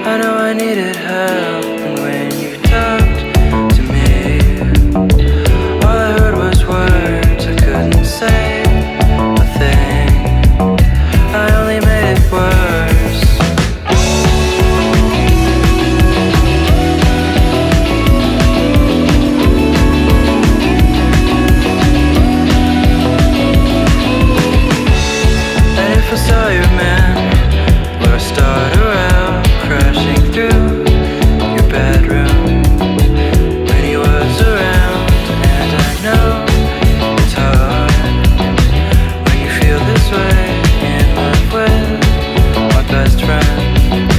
I know I needed help, and when you talked to me, all I heard was words I couldn't say a thing. I only made it worse. And if I saw your man, would I start around crashing through your bedroom when he was around? And I know it's hard when you feel this way in love with my best friend,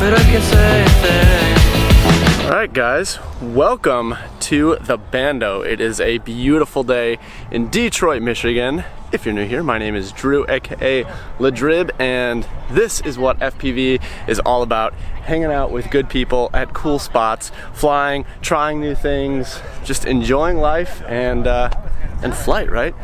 but I can say a thing. Alright guys, welcome to the Bando. It is a beautiful day in Detroit, Michigan. If you're new here, my name is Drew, aka Drib, and this is what FPV is all about. Hanging out with good people at cool spots, flying, trying new things, just enjoying life and flight, right?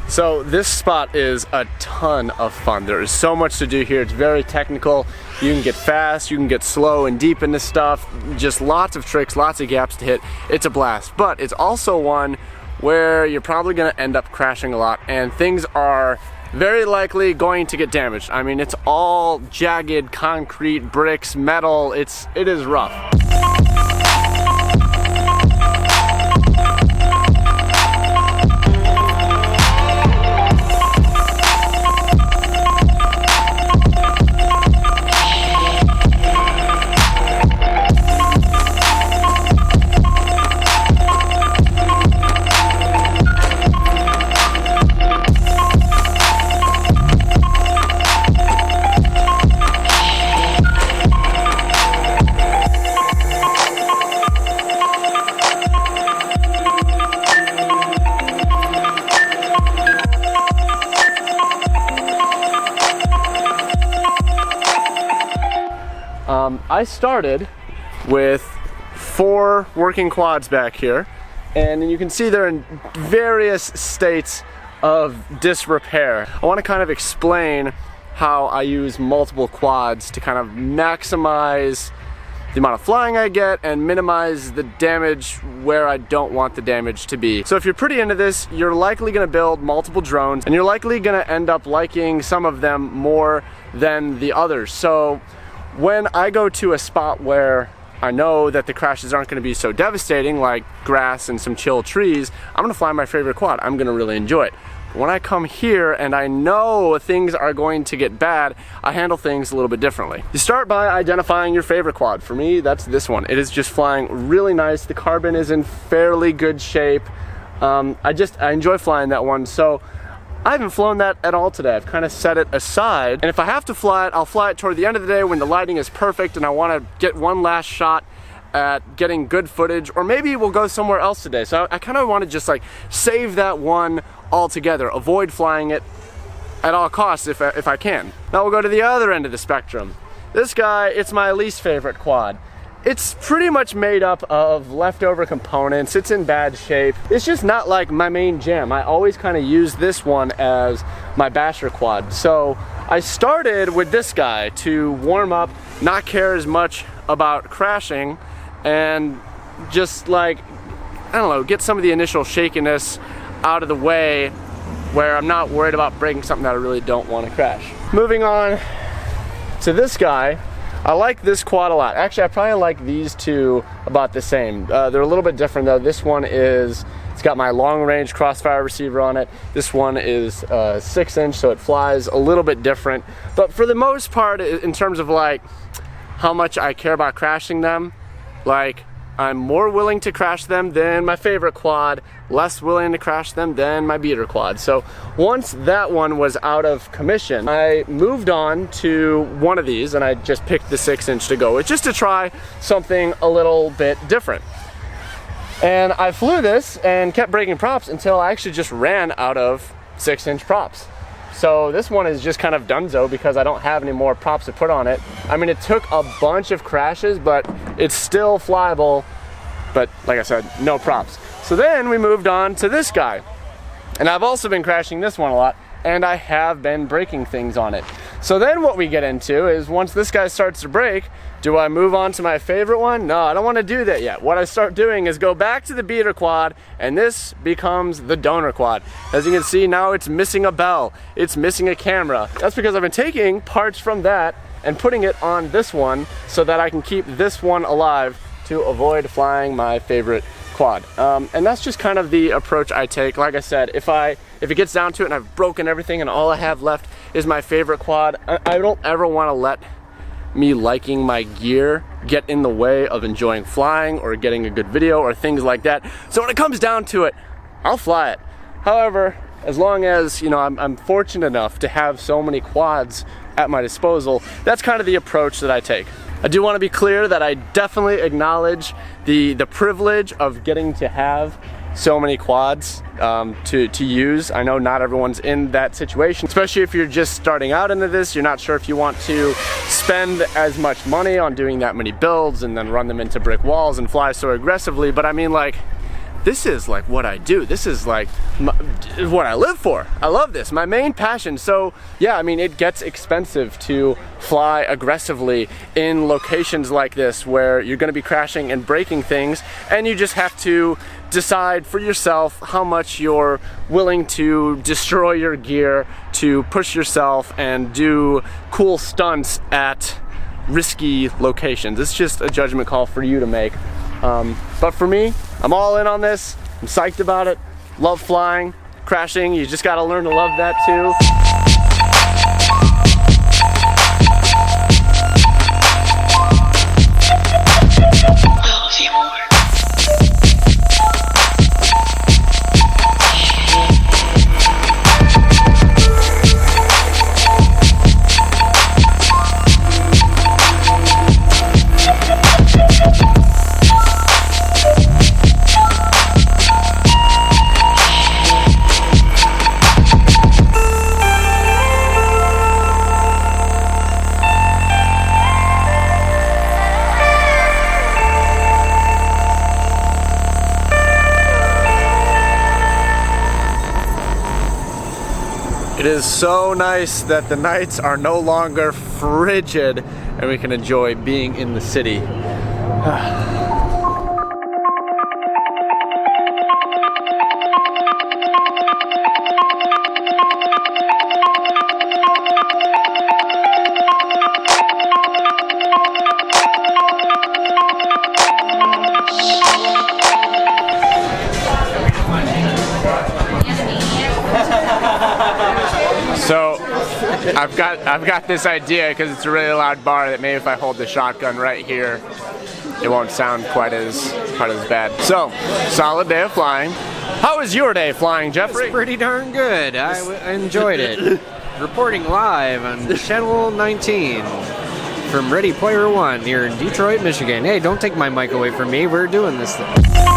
So this spot is a ton of fun. There is so much to do here. It's very technical. You can get fast, you can get slow and deep into stuff. Just lots of tricks, lots of gaps to hit. It's a blast, but it's also one where you're probably gonna end up crashing a lot and things are very likely going to get damaged. I mean, it's all jagged concrete, bricks, metal. It is rough. I started with 4 working quads back here, and you can see they're in various states of disrepair. I want to kind of explain how I use multiple quads to kind of maximize the amount of flying I get and minimize the damage where I don't want the damage to be. So if you're pretty into this, you're likely going to build multiple drones, and you're likely going to end up liking some of them more than the others. So when I go to a spot where I know that the crashes aren't going to be so devastating, like grass and some chill trees, I'm going to fly my favorite quad. I'm going to really enjoy it. But when I come here and I know things are going to get bad, I handle things a little bit differently. You start by identifying your favorite quad. For me, that's this one. It is just flying really nice. The carbon is in fairly good shape. I enjoy flying that one. So I haven't flown that at all today. I've kind of set it aside, and if I have to fly it, I'll fly it toward the end of the day when the lighting is perfect and I want to get one last shot at getting good footage, or maybe we'll go somewhere else today. So I kind of want to just like save that one altogether, avoid flying it at all costs if I can. Now we'll go to the other end of the spectrum. This guy, it's my least favorite quad. It's pretty much made up of leftover components. It's in bad shape. It's just not like my main jam. I always kind of use this one as my basher quad. So I started with this guy to warm up, not care as much about crashing, and just like, I don't know, get some of the initial shakiness out of the way where I'm not worried about breaking something that I really don't want to crash. Moving on to this guy. I like this quad a lot. Actually, I probably like these two about the same. They're a little bit different though. This one it's got got my long range crossfire receiver on it. This one is 6-inch, so it flies a little bit different. But for the most part, in terms of like how much I care about crashing them, like I'm more willing to crash them than my favorite quad, less willing to crash them than my beater quad. So once that one was out of commission, I moved on to one of these, and I just picked the 6-inch to go with, just to try something a little bit different. And I flew this and kept breaking props until I actually just ran out of 6-inch props. So this one is just kind of donezo because I don't have any more props to put on it. I mean, it took a bunch of crashes, but it's still flyable, but like I said, no props. So then we moved on to this guy. And I've also been crashing this one a lot, and I have been breaking things on it. So then what we get into is, once this guy starts to break, do I move on to my favorite one? No, I don't want to do that yet. What I start doing is go back to the beater quad, and this becomes the donor quad. As you can see, now it's missing a bell, it's missing a camera. That's because I've been taking parts from that and putting it on this one so that I can keep this one alive to avoid flying my favorite quad. And that's just kind of the approach I take. Like I said, if it gets down to it and I've broken everything and all I have left is my favorite quad, I don't ever want to let me liking my gear get in the way of enjoying flying or getting a good video or things like that. So when it comes down to it, I'll fly it. However, as long as, you know, I'm fortunate enough to have so many quads at my disposal, that's kind of the approach that I take. I do want to be clear that I definitely acknowledge the privilege of getting to have so many quads to use. I know not everyone's in that situation, especially if you're just starting out into this. You're not sure if you want to spend as much money on doing that many builds and then run them into brick walls and fly so aggressively. But I mean, like, this is like what I do. This is like what I live for. I love this, my main passion. So yeah, I mean, it gets expensive to fly aggressively in locations like this where you're gonna be crashing and breaking things, and you just have to decide for yourself how much you're willing to destroy your gear to push yourself and do cool stunts at risky locations. It's just a judgment call for you to make. But for me, I'm all in on this. I'm psyched about it. Love flying, crashing. You just gotta learn to love that too. It is so nice that the nights are no longer frigid and we can enjoy being in the city. So I've got this idea, because it's a really loud bar, that maybe if I hold the shotgun right here, it won't sound quite as bad. So, solid day of flying. How was your day flying, Jeffrey? It's pretty darn good. I enjoyed it. Reporting live on Channel 19 from Ready Player One here in Detroit, Michigan. Hey, don't take my mic away from me. We're doing this thing.